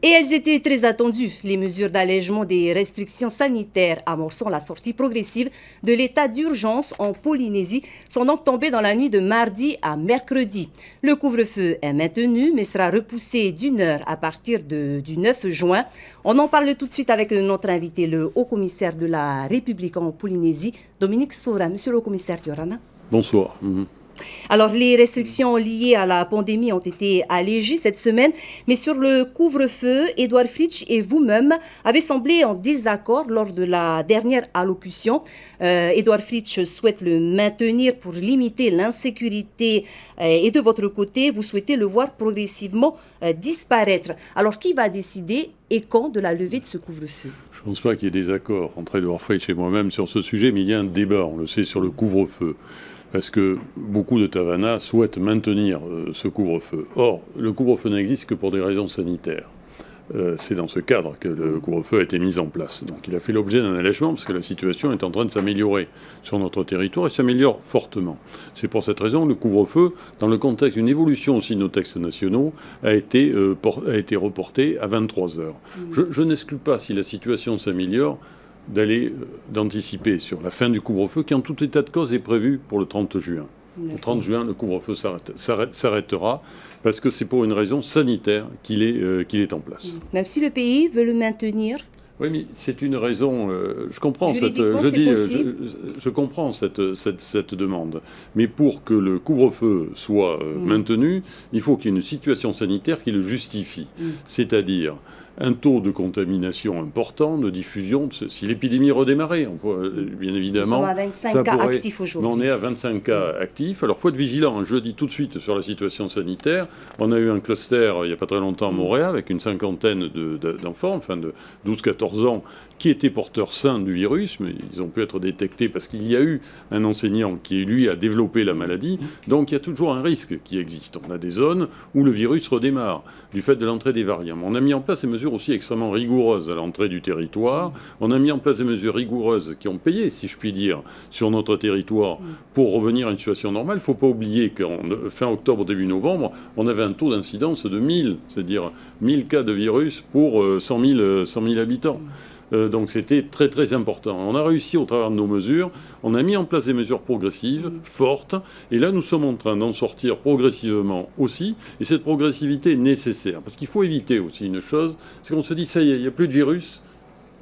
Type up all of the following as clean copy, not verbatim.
Et elles étaient très attendues. Les mesures d'allègement des restrictions sanitaires amorçant la sortie progressive de l'état d'urgence en Polynésie sont donc tombées dans la nuit de mardi à mercredi. Le couvre-feu est maintenu mais sera repoussé d'une heure à partir du 9 juin. On en parle tout de suite avec notre invité, le haut-commissaire de la République en Polynésie, Dominique Sora. Monsieur le haut-commissaire Yorana. Bonsoir. Alors, les restrictions liées à la pandémie ont été allégées cette semaine, mais sur le couvre-feu, Edouard Fritsch et vous-même avez semblé en désaccord lors de la dernière allocution. Edouard Fritsch souhaite le maintenir pour limiter l'insécurité et de votre côté, vous souhaitez le voir progressivement disparaître. Alors, qui va décider et quand de la levée de ce couvre-feu? Je ne pense pas qu'il y ait des accords entre Edouard Fritsch et moi-même sur ce sujet, mais il y a un débat, on le sait, sur le couvre-feu. Parce que beaucoup de Tavana souhaitent maintenir ce couvre-feu. Or, le couvre-feu n'existe que pour des raisons sanitaires. C'est dans ce cadre que le couvre-feu a été mis en place. Donc il a fait l'objet d'un allègement parce que la situation est en train de s'améliorer sur notre territoire et s'améliore fortement. C'est pour cette raison que le couvre-feu, dans le contexte d'une évolution aussi de nos textes nationaux, a été reporté à 23 heures. Je n'exclus pas, si la situation s'améliore, d'anticiper sur la fin du couvre-feu qui, en tout état de cause, est prévu pour le 30 juin. Le 30 juin, le couvre-feu s'arrêtera parce que c'est pour une raison sanitaire qu'il est en place. Même si le pays veut le maintenir? Oui, mais c'est une raison. Je comprends je comprends cette demande. Mais pour que le couvre-feu soit maintenu, il faut qu'il y ait une situation sanitaire qui le justifie. C'est-à-dire un taux de contamination important, de diffusion. Si l'épidémie redémarrait, bien évidemment. Nous sommes à 25 cas actifs aujourd'hui. On est à 25 cas actifs. Alors, il faut être vigilant. Je dis tout de suite sur la situation sanitaire. On a eu un cluster il n'y a pas très longtemps à Montréal avec une cinquantaine d'enfants, enfin de 12-14 ans, qui étaient porteurs sains du virus, mais ils ont pu être détectés parce qu'il y a eu un enseignant qui, lui, a développé la maladie. Donc, il y a toujours un risque qui existe. On a des zones où le virus redémarre du fait de l'entrée des variants. On a mis en place des mesures aussi extrêmement rigoureuses à l'entrée du territoire. On a mis en place des mesures rigoureuses qui ont payé, si je puis dire, sur notre territoire pour revenir à une situation normale. Il ne faut pas oublier qu'en fin octobre, début novembre, on avait un taux d'incidence de 1000, c'est-à-dire 1000 cas de virus pour 100 000 habitants. Donc c'était très très important. On a réussi au travers de nos mesures, on a mis en place des mesures progressives, fortes, et là nous sommes en train d'en sortir progressivement aussi, et cette progressivité est nécessaire, parce qu'il faut éviter aussi une chose, c'est qu'on se dit ça y est, il n'y a plus de virus,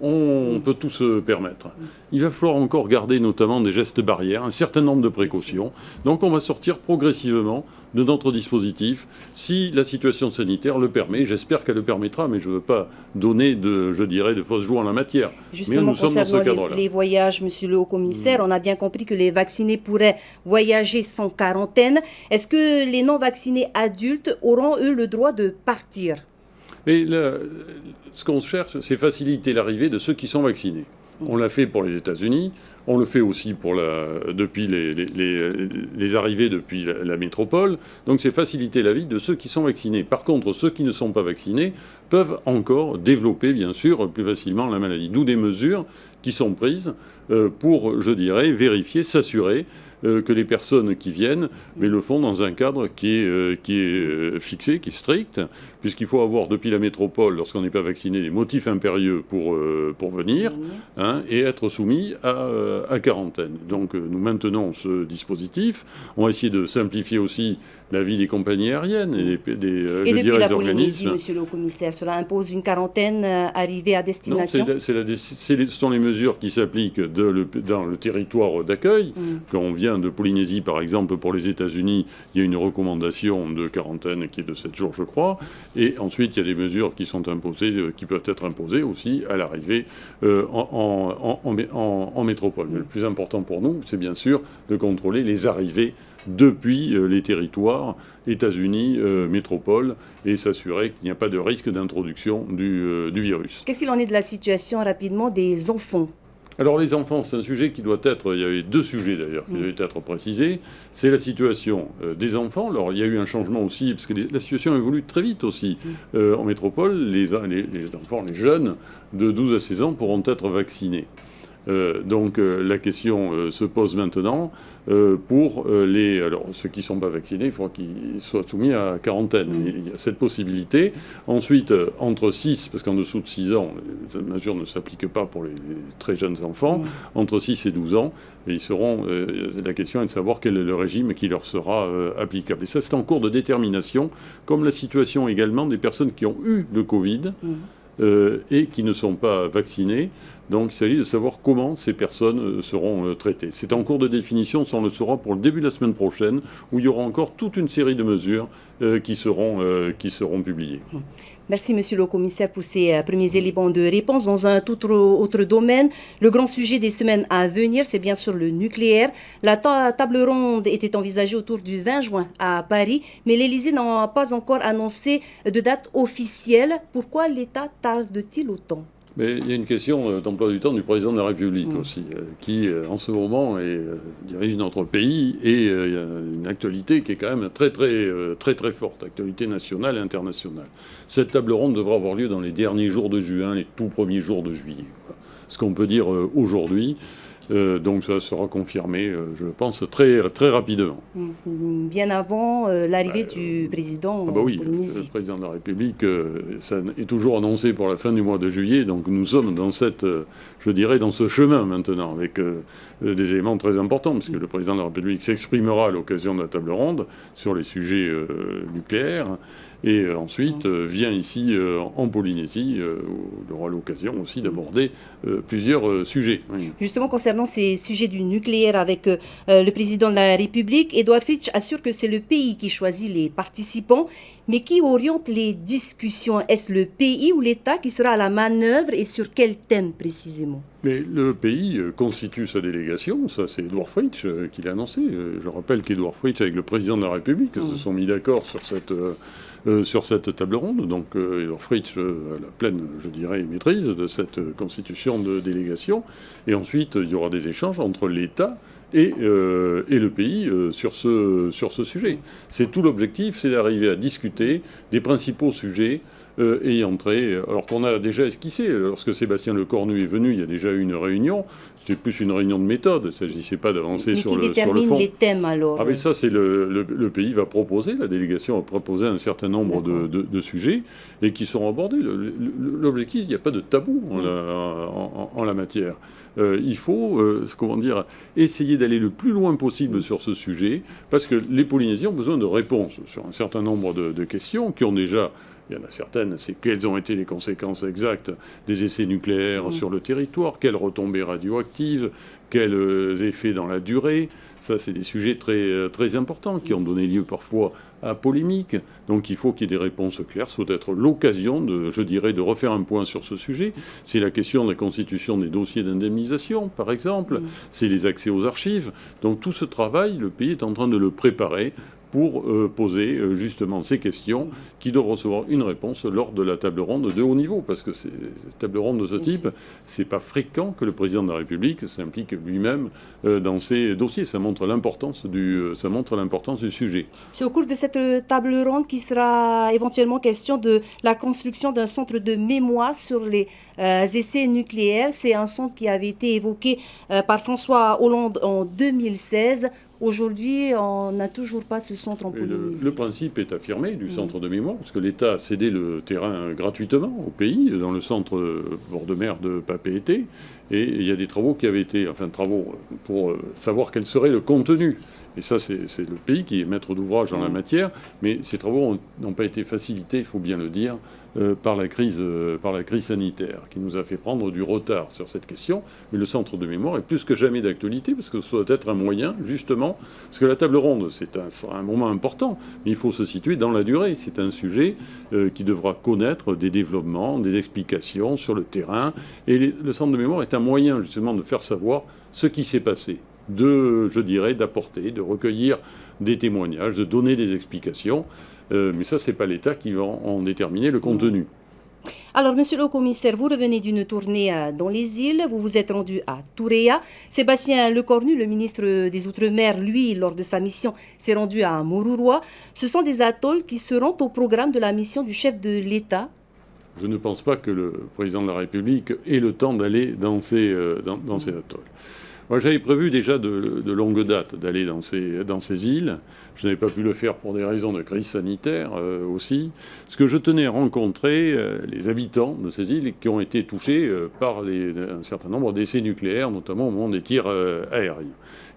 on peut tout se permettre. Il va falloir encore garder notamment des gestes barrières, un certain nombre de précautions. Donc on va sortir progressivement de notre dispositif si la situation sanitaire le permet. J'espère qu'elle le permettra, mais je ne veux pas donner de fausses joies en la matière. Justement, mais nous sommes dans ce cadre-là. Les voyages, monsieur le haut-commissaire, on a bien compris que les vaccinés pourraient voyager sans quarantaine. Est-ce que les non-vaccinés adultes auront, eux, le droit de partir? Et ce qu'on cherche, c'est faciliter l'arrivée de ceux qui sont vaccinés. On l'a fait pour les États-Unis, on le fait aussi depuis les arrivées depuis la métropole. Donc c'est faciliter la vie de ceux qui sont vaccinés. Par contre, ceux qui ne sont pas vaccinés peuvent encore développer, bien sûr, plus facilement la maladie. D'où des mesures qui sont prises pour, vérifier, s'assurer que les personnes qui viennent le font dans un cadre qui est fixé, qui est strict, puisqu'il faut avoir depuis la métropole, lorsqu'on n'est pas vacciné, des motifs impérieux pour venir, et être soumis à quarantaine. Donc nous maintenons ce dispositif. On va essayer de simplifier aussi la vie des compagnies aériennes et des organismes. Monsieur le haut-commissaire, cela impose une quarantaine arrivée à destination? Non, ce sont les mesures qui s'appliquent dans le territoire d'accueil. Quand on vient de Polynésie, par exemple, pour les États-Unis, il y a une recommandation de quarantaine qui est de 7 jours, je crois. Et ensuite, il y a des mesures qui sont imposées, qui peuvent être imposées aussi à l'arrivée en métropole. Mais le plus important pour nous, c'est bien sûr de contrôler les arrivées depuis les territoires, États-Unis, métropole, et s'assurer qu'il n'y a pas de risque d'introduction du virus. Qu'est-ce qu'il en est de la situation, rapidement, des enfants? Alors les enfants, c'est un sujet qui doit être, il y avait 2 sujets d'ailleurs qui doivent être précisés, c'est la situation des enfants. Alors il y a eu un changement aussi, parce que la situation évolue très vite aussi. En métropole, les enfants, les jeunes de 12 à 16 ans pourront être vaccinés. Donc la question se pose maintenant pour ceux qui ne sont pas vaccinés, il faudra qu'ils soient soumis à quarantaine. Il y a cette possibilité. Ensuite, entre 6, parce qu'en dessous de 6 ans, les mesures ne s'appliquent pas pour les très jeunes enfants, entre 6 et 12 ans, ils seront, la question est de savoir quel est le régime qui leur sera applicable. Et ça, c'est en cours de détermination, comme la situation également des personnes qui ont eu le Covid et qui ne sont pas vaccinées. Donc il s'agit de savoir comment ces personnes seront traitées. C'est en cours de définition, ça on le saura pour le début de la semaine prochaine, où il y aura encore toute une série de mesures qui seront publiées. Merci, Monsieur le Commissaire, pour ces premiers éléments de réponse. Dans un tout autre domaine, le grand sujet des semaines à venir, c'est bien sûr le nucléaire. La table ronde était envisagée autour du 20 juin à Paris, mais l'Élysée n'a pas encore annoncé de date officielle. Pourquoi l'État tarde-t-il autant ? Mais il y a une question d'emploi du temps du président de la République aussi, qui en ce moment dirige notre pays et il y a une actualité qui est quand même très forte, actualité nationale et internationale. Cette table ronde devra avoir lieu dans les derniers jours de juin, les tout premiers jours de juillet. Ce qu'on peut dire aujourd'hui. Donc ça sera confirmé, je pense, très rapidement. Bien avant l'arrivée du président oui, le président de la République, ça est toujours annoncé pour la fin du mois de juillet, donc nous sommes dans dans ce chemin maintenant, avec des éléments très importants, parce que le président de la République s'exprimera à l'occasion de la table ronde sur les sujets nucléaires, et ensuite vient ici en Polynésie, où il aura l'occasion aussi d'aborder plusieurs sujets. Oui. Justement, concernant ces sujets du nucléaire avec le président de la République, Édouard Fritch assure que c'est le pays qui choisit les participants, mais qui oriente les discussions. Est-ce le pays ou l'État qui sera à la manœuvre et sur quel thème précisément ? Mais le pays constitue sa délégation, ça c'est Édouard Fritch qui l'a annoncé. Je rappelle qu'Édouard Fritch avec le président de la République se sont mis d'accord sur cette table ronde. Donc Édouard Fritch a la pleine, maîtrise de cette constitution de délégation. Et ensuite, il y aura des échanges entre l'État et le pays sur ce sujet. C'est tout l'objectif, c'est d'arriver à discuter des principaux sujets ayant trait, alors qu'on a déjà esquissé, lorsque Sébastien Lecornu est venu, il y a déjà eu une réunion, c'était plus une réunion de méthode, il ne s'agissait pas d'avancer sur le fond. Mais qui détermine les thèmes alors ? Ah mais ça, c'est le pays va proposer, la délégation va proposer un certain nombre de sujets et qui seront abordés. L'objectif, il n'y a pas de tabou en la matière. Il faut, essayer d'aller le plus loin possible sur ce sujet, parce que les Polynésiens ont besoin de réponses sur un certain nombre de questions qui ont déjà... Il y en a certaines, c'est quelles ont été les conséquences exactes des essais nucléaires sur le territoire, quelles retombées radioactives, quels effets dans la durée. Ça, c'est des sujets très importants qui ont donné lieu parfois à polémique. Donc il faut qu'il y ait des réponses claires. Ça doit être l'occasion, de refaire un point sur ce sujet. C'est la question de la constitution des dossiers d'indemnisation, par exemple. C'est les accès aux archives. Donc tout ce travail, le pays est en train de le préparer pour poser justement ces questions qui doivent recevoir une réponse lors de la table ronde de haut niveau. Parce que ces tables rondes de ce type, c'est pas fréquent que le président de la République s'implique lui-même dans ces dossiers. Ça montre l'importance du sujet. C'est au cours de cette table ronde qu'il sera éventuellement question de la construction d'un centre de mémoire sur les essais nucléaires. C'est un centre qui avait été évoqué par François Hollande en 2016. Aujourd'hui, on n'a toujours pas ce centre en Polynésie. Le principe est affirmé du centre de mémoire, parce que l'État a cédé le terrain gratuitement au pays, dans le centre bord de mer de Papeete. Et il y a des travaux qui avaient été, pour savoir quel serait le contenu. Et ça, c'est le pays qui est maître d'ouvrage en la matière, mais ces travaux n'ont pas été facilités, il faut bien le dire, par la crise sanitaire, qui nous a fait prendre du retard sur cette question. Mais le centre de mémoire est plus que jamais d'actualité, parce que ça doit être un moyen, justement, parce que la table ronde, c'est un moment important, mais il faut se situer dans la durée. C'est un sujet qui devra connaître des développements, des explications sur le terrain, et le centre de mémoire est un moyen, justement, de faire savoir ce qui s'est passé, d'apporter, de recueillir des témoignages, de donner des explications. Mais ça, c'est pas l'État qui va en déterminer le contenu. Alors, monsieur le commissaire, vous revenez d'une tournée dans les îles, vous vous êtes rendu à Touréa. Sébastien Lecornu, le ministre des Outre-mer, lui, lors de sa mission, s'est rendu à Mururoa. Ce sont des atolls qui seront au programme de la mission du chef de l'État. je ne pense pas que le président de la République ait le temps d'aller dans ces atolls. Moi, j'avais prévu déjà de longue date d'aller dans ces îles. Je n'avais pas pu le faire pour des raisons de crise sanitaire aussi. Parce que je tenais à rencontrer les habitants de ces îles qui ont été touchés par un certain nombre d'essais nucléaires, notamment au moment des tirs aériens.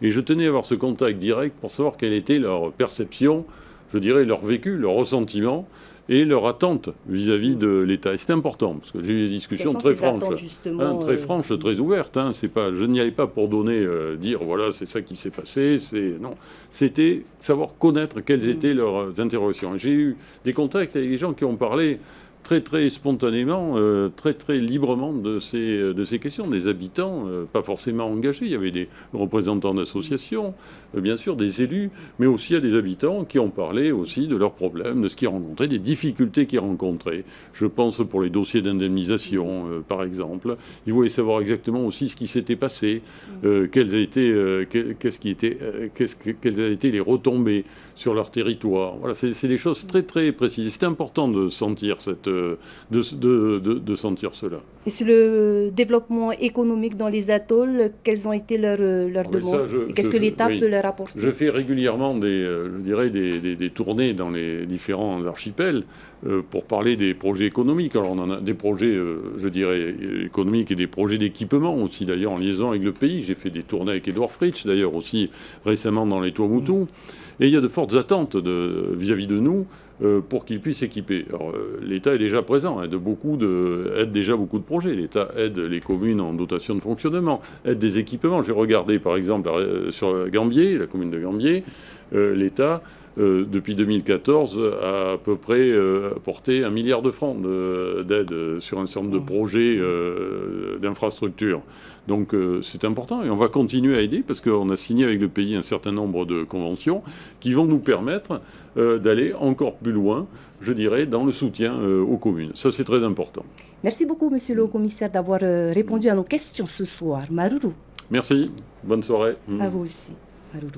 Et je tenais à avoir ce contact direct pour savoir quelle était leur perception, je dirais leur vécu, leur ressentiment et leur attente vis-à-vis de l'État. Et c'est important, parce que j'ai eu des discussions très franches, très ouvertes. Je n'y allais pas pour dire, voilà, c'est ça qui s'est passé. Non, c'était savoir connaître quelles étaient leurs interrogations. J'ai eu des contacts avec des gens qui ont parlé très très spontanément, très très librement de ces questions, des habitants, pas forcément engagés. Il y avait des représentants d'associations, bien sûr, des élus, mais aussi il y a des habitants qui ont parlé aussi de leurs problèmes, de ce qu'ils rencontraient, des difficultés qu'ils rencontraient. Je pense pour les dossiers d'indemnisation, par exemple. Ils voulaient savoir exactement aussi ce qui s'était passé, quelles avaient été les retombées sur leur territoire. Voilà, c'est des choses très très précises. C'est important de sentir de sentir cela. Et sur le développement économique dans les atolls, quelles ont été leurs demandes? Qu'est-ce que l'État peut leur apporter? Je fais régulièrement des tournées dans les différents archipels pour parler des projets économiques. Alors on en a des projets, économiques et des projets d'équipement aussi, d'ailleurs, en liaison avec le pays. J'ai fait des tournées avec Edouard Fritsch, d'ailleurs, aussi récemment dans les Tuamotu. Et il y a de fortes attentes vis-à-vis de nous pour qu'ils puissent s'équiper. Alors, l'État est déjà présent, aide déjà beaucoup de projets. L'État aide les communes en dotation de fonctionnement, aide des équipements. J'ai regardé, par exemple, sur Gambier, la commune de Gambier, l'État, depuis 2014, a à peu près apporté 1 milliard de francs d'aide sur un certain nombre de projets d'infrastructures. Donc c'est important et on va continuer à aider parce qu'on a signé avec le pays un certain nombre de conventions qui vont nous permettre d'aller encore plus loin, je dirais, dans le soutien aux communes. Ça, c'est très important. Merci beaucoup, monsieur le haut-commissaire, d'avoir répondu à nos questions ce soir. Maruru. Merci. Bonne soirée. À vous aussi, Maruru.